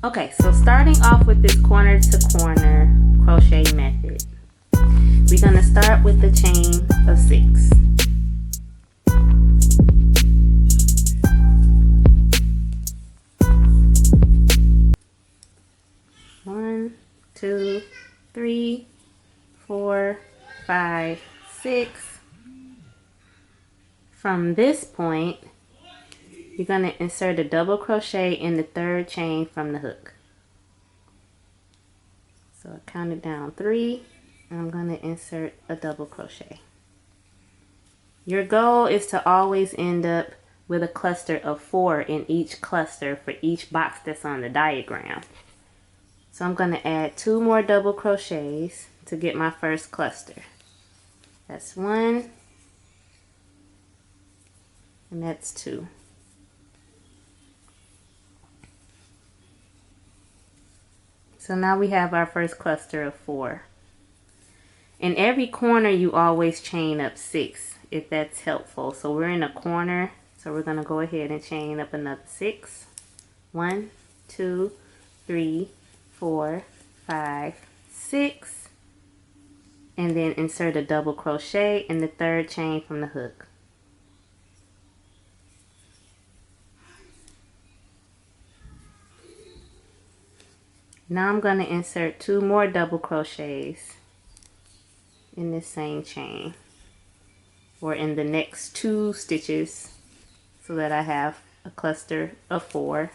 Okay, so starting off with this corner to corner crochet method, we're going to start with the chain of 6. One, 2, 3, 4, 5, 6. From this point, you're going to insert a double crochet in the 3rd chain from the hook. So I counted down 3, and I'm going to insert a double crochet. Your goal is to always end up with a cluster of 4 in each cluster for each box that's on the diagram. So I'm going to add 2 more double crochets to get my first cluster. That's 1, and that's 2. So now we have our first cluster of 4. In every corner you always chain up 6 if that's helpful. So we're in a corner, so we're going to go ahead and chain up another 6. 1, 2, 3, 4, 5, 6. And then insert a double crochet in the 3rd chain from the hook. Now I'm going to insert 2 more double crochets in this same chain, or in the next 2 stitches, so that I have a cluster of 4.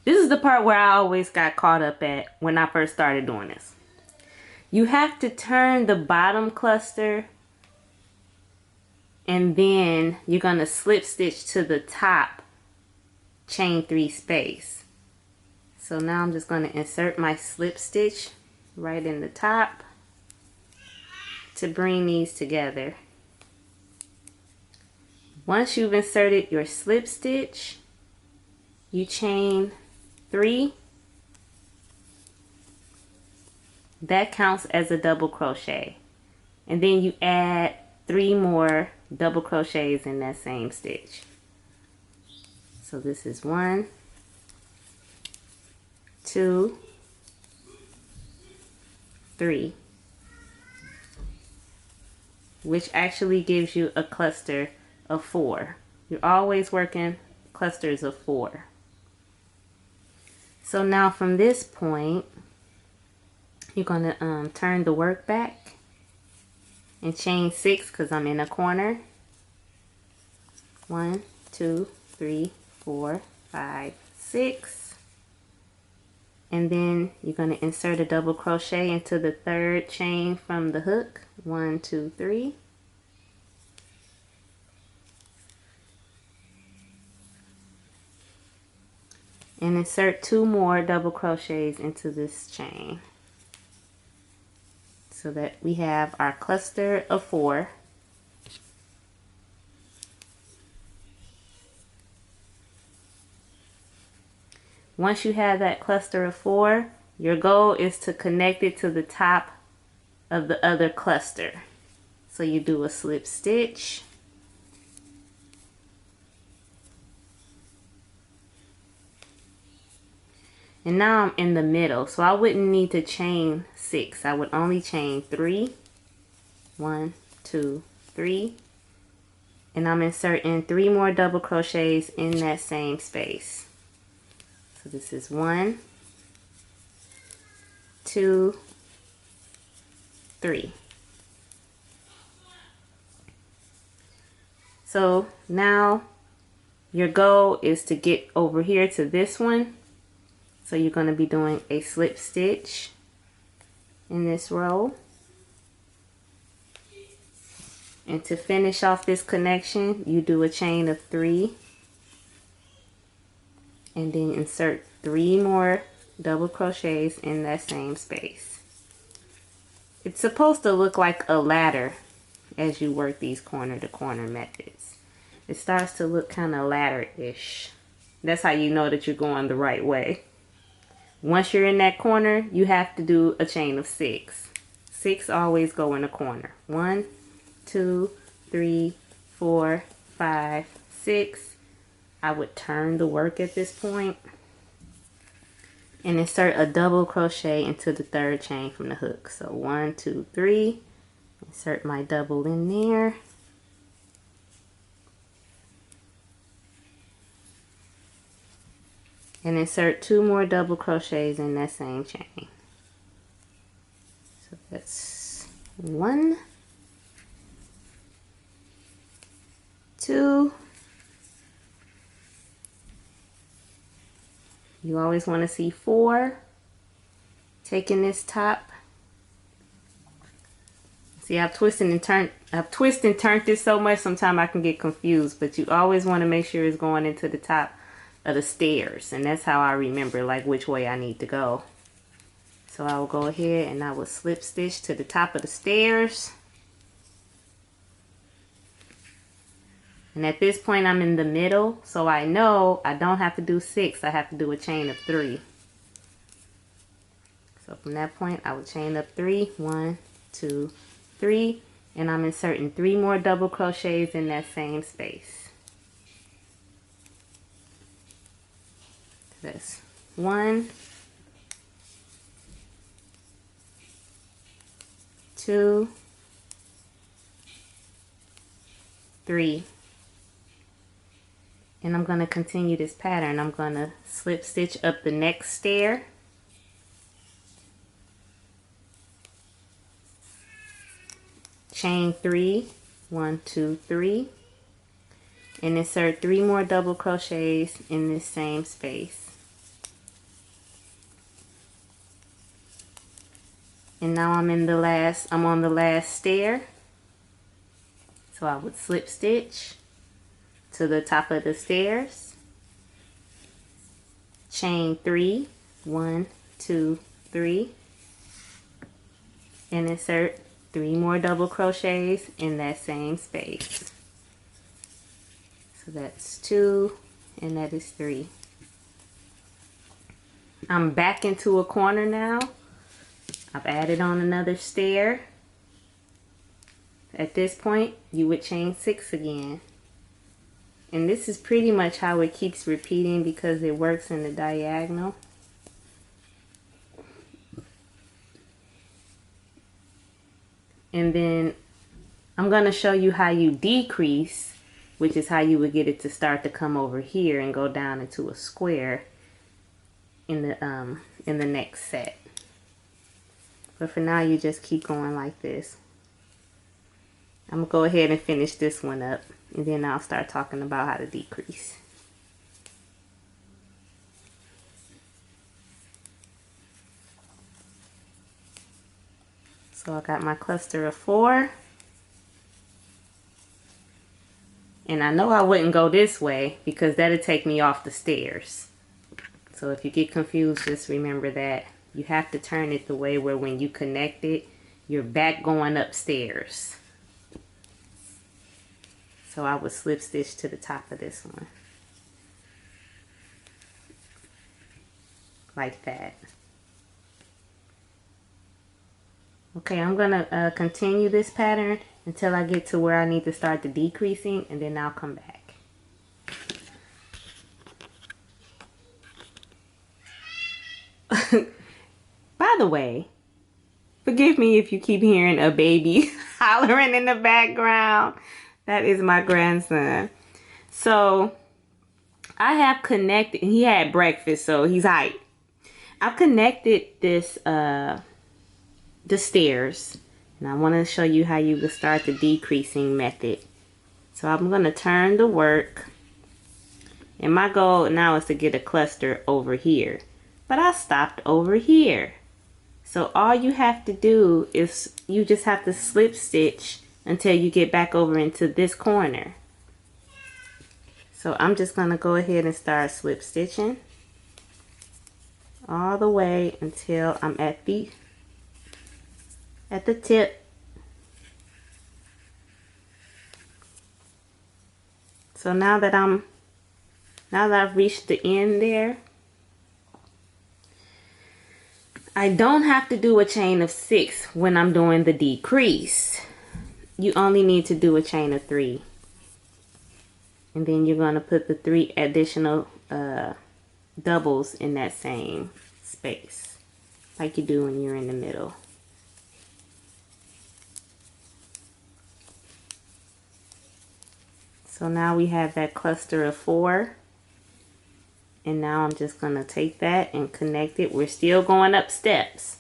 This is the part where I always got caught up at when I first started doing this. You have to turn the bottom cluster, and then you're going to slip stitch to the top chain 3 space. So now I'm just going to insert my slip stitch right in the top to bring these together. Once you've inserted your slip stitch, you chain 3. That counts as a double crochet. And then you add 3 more double crochets in that same stitch. So this is 1, 2, 3, which actually gives you a cluster of 4. You're always working clusters of 4. So now from this point, you're going to turn the work back and chain 6 because I'm in a corner. 1, 2, 3, 4, 5, 6. And then you're going to insert a double crochet into the 3rd chain from the hook. 1, 2, 3. And insert 2 more double crochets into this chain, so that we have our cluster of 4. Once you have that cluster of 4, your goal is to connect it to the top of the other cluster. So you do a slip stitch, and now I'm in the middle, so I wouldn't need to chain 6. I would only chain 3. 1, 2, 3. And I'm inserting 3 more double crochets in that same space. So this is 1, 2, 3. So now your goal is to get over here to this one. So you're going to be doing a slip stitch in this row. And to finish off this connection, you do a chain of 3. And then insert 3 more double crochets in that same space. It's supposed to look like a ladder as you work these corner to corner methods. It starts to look kind of ladder-ish. That's how you know that you're going the right way. Once you're in that corner, you have to do a chain of 6. 6 always go in a corner. 1, 2, 3, 4, 5, 6, I would turn the work at this point and insert a double crochet into the 3rd chain from the hook. So 1, 2, 3, insert my double in there. And insert 2 more double crochets in that same chain. So that's 1, 2. You always want to see 4. Taking this top. See, I've twisted and turned this so much sometimes I can get confused, but you always want to make sure it's going into the top of the stairs, and that's how I remember like which way I need to go. So I will go ahead and I will slip stitch to the top of the stairs. And at this point I'm in the middle, so I know I don't have to do 6, I have to do a chain of 3. So from that point I will chain up 3, 1, 2, 3, and I'm inserting 3 more double crochets in that same space. That's 1, 2, 3. And I'm going to continue this pattern. I'm going to slip stitch up the next stair. Chain 3, 1, 2, 3. And insert 3 more double crochets in this same space. And now I'm on the last stair. So I would slip stitch to the top of the stairs, chain 3, 1, 2, 3, and insert 3 more double crochets in that same space. So that's 2 and that is 3. I'm back into a corner now. I've added on another stair. At this point you would chain 6 again. And this is pretty much how it keeps repeating because it works in the diagonal. And then I'm going to show you how you decrease, which is how you would get it to start to come over here and go down into a square in the next set. But for now you just keep going like this. I'm going to go ahead and finish this one up, and then I'll start talking about how to decrease. So I got my cluster of 4. And I know I wouldn't go this way because that'll take me off the stairs. So if you get confused, just remember that you have to turn it the way where when you connect it, you're back going upstairs. So I would slip stitch to the top of this one. Like that. Okay, I'm going to continue this pattern until I get to where I need to start the decreasing, and then I'll come back. By the way, forgive me if you keep hearing a baby hollering in the background. That is my grandson. So I have connected, he had breakfast, so he's hyped. I've connected this, the stairs, and I want to show you how you can start the decreasing method. So I'm going to turn the work, and my goal now is to get a cluster over here, but I stopped over here. So all you have to do is you just have to slip stitch until you get back over into this corner. So I'm just going to go ahead and start slip stitching all the way until I'm at the tip. So now that I've reached the end there, I don't have to do a chain of 6 when I'm doing the decrease. You only need to do a chain of 3. And then you're going to put the 3 additional doubles in that same space, like you do when you're in the middle. So now we have that cluster of 4. And now I'm just going to take that and connect it. We're still going up steps.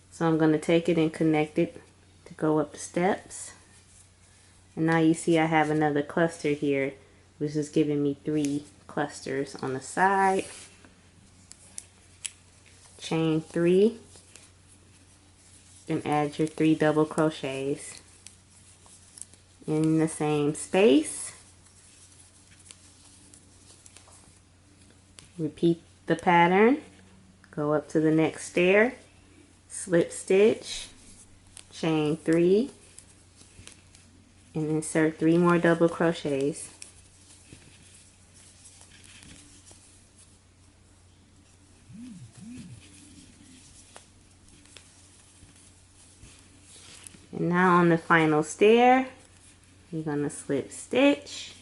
So I'm going to take it and connect it to go up the steps. And now you see I have another cluster here, which is giving me 3 clusters on the side. Chain 3 and add your 3 double crochets in the same space. Repeat the pattern, go up to the next stair, slip stitch, chain 3, and insert 3 more double crochets. And now on the final stair, you're going to slip stitch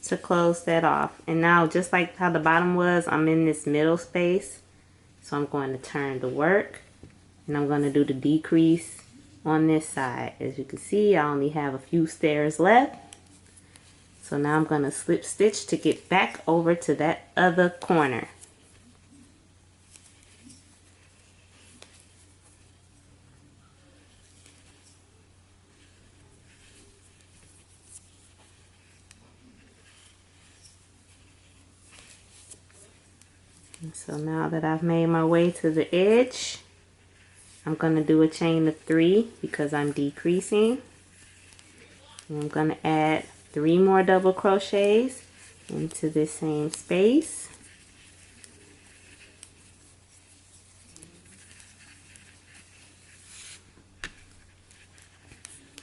to close that off. And now, just like how the bottom was, I'm in this middle space. So I'm going to turn the work, and I'm going to do the decrease on this side. As you can see, I only have a few stairs left. So now I'm going to slip stitch to get back over to that other corner. So now that I've made my way to the edge, I'm going to do a chain of 3 because I'm decreasing. And I'm going to add 3 more double crochets into this same space.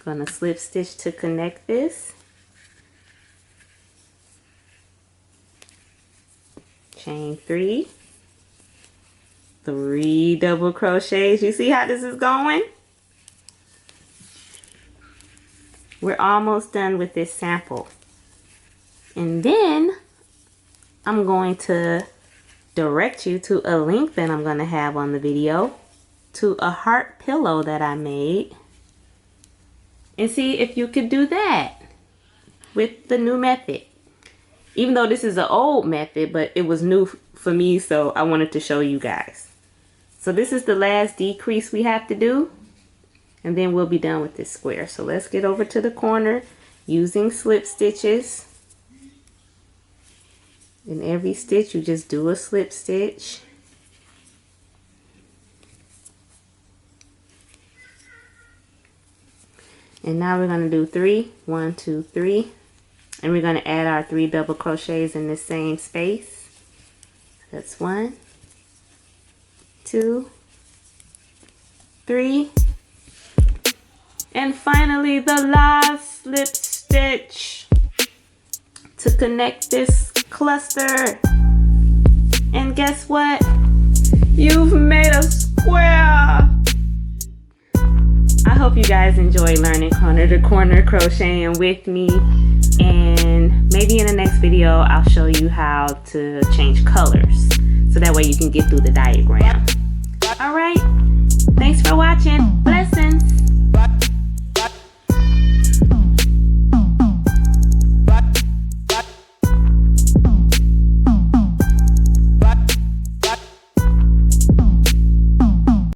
Going to slip stitch to connect this. Chain 3, 3 double crochets. You see how this is going? We're almost done with this sample. And then I'm going to direct you to a link that I'm going to have on the video to a heart pillow that I made. And see if you could do that with the new method. Even though this is an old method, but it was new for me, so I wanted to show you guys. So this is the last decrease we have to do, and then we'll be done with this square. So let's get over to the corner using slip stitches. In every stitch, you just do a slip stitch. And now we're going to do 3, 1, 2, 3. And we're going to add our 3 double crochets in the same space. That's 1, 2, 3. And finally the last slip stitch to connect this cluster. And guess what? You've made a square. I hope you guys enjoy learning corner to corner crocheting with me. And maybe in the next video, I'll show you how to change colors, so that way you can get through the diagram. All right, thanks for watching.